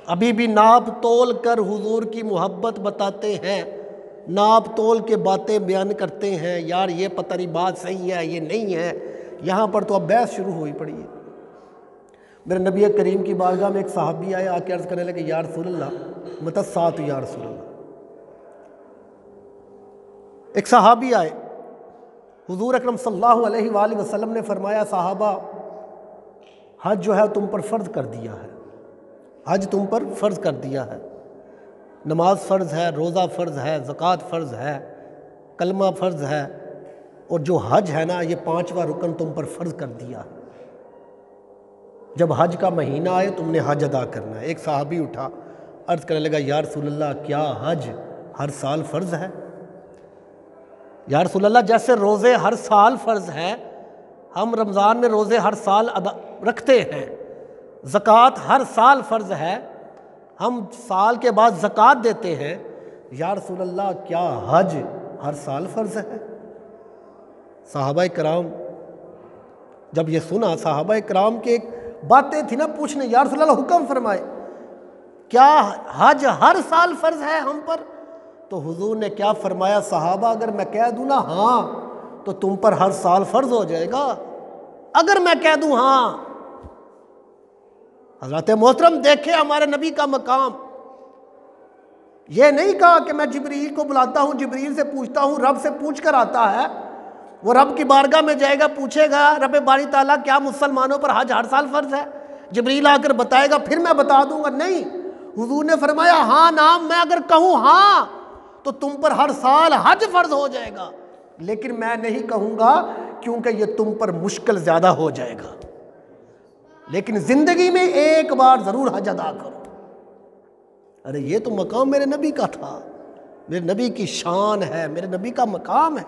ابھی بھی ناپ تول کر حضور کی محبت بتاتے ہیں، ناپ تول کے باتیں بیان کرتے ہیں، یار یہ پتہ نہیں بات صحیح ہے یہ نہیں ہے۔ یہاں پر تو اب بحث شروع ہوئی پڑی ہے۔ میرے نبی کریم کی بارگاہ میں ایک صحابی آئے، آ کے عرض کرنے لگے یا رسول اللہ متی الساعۃ یا رسول اللہ۔ ایک صحابی آئے، حضور اکرم صلی اللہ علیہ وآلہ وسلم نے فرمایا صحابہ حج جو ہے تم پر فرض کر دیا ہے، حج تم پر فرض کر دیا ہے، نماز فرض ہے، روزہ فرض ہے، زکوٰۃ فرض ہے، کلمہ فرض ہے، اور جو حج ہے نا یہ 5واں رکن تم پر فرض کر دیا ہے۔ جب حج کا مہینہ آئے تم نے حج ادا کرنا ہے۔ ایک صحابی اٹھا، عرض کرنے لگا یا رسول اللہ کیا حج ہر سال فرض ہے؟ یا رسول اللہ جیسے روزے ہر سال فرض ہے، ہم رمضان میں روزے ہر سال رکھتے ہیں، زکوٰۃ ہر سال فرض ہے، ہم سال کے بعد زکوٰۃ دیتے ہیں، یا رسول اللہ کیا حج ہر سال فرض ہے؟ صحابہ کرام جب یہ سنا، صحابہ کرام کے باتیں تھی نا پوچھنے، یا رسول اللہ حکم فرمائے کیا حج ہر سال فرض ہے ہم پر؟ تو حضور نے کیا فرمایا صحابہ اگر میں کہہ دوں نا ہاں تو تم پر ہر سال فرض ہو جائے گا، اگر میں کہہ دوں ہاں۔ حضرت محترم دیکھیں ہمارے نبی کا مقام، یہ نہیں کہا کہ میں جبریل کو بلاتا ہوں، جبریل سے پوچھتا ہوں، رب سے پوچھ کر آتا ہے، وہ رب کی بارگاہ میں جائے گا پوچھے گا رب باری تعالیٰ کیا مسلمانوں پر حج ہر سال فرض ہے؟ جبریل آ کر بتائے گا پھر میں بتا دوں گا، نہیں، حضور نے فرمایا ہاں نام میں اگر کہوں ہاں تو تم پر ہر سال حج فرض ہو جائے گا، لیکن میں نہیں کہوں گا کیونکہ یہ تم پر مشکل زیادہ ہو جائے گا، لیکن زندگی میں ایک بار ضرور حج ادا کرو۔ ارے یہ تو مقام میرے نبی کا تھا، میرے نبی کی شان ہے، میرے نبی کا مقام ہے۔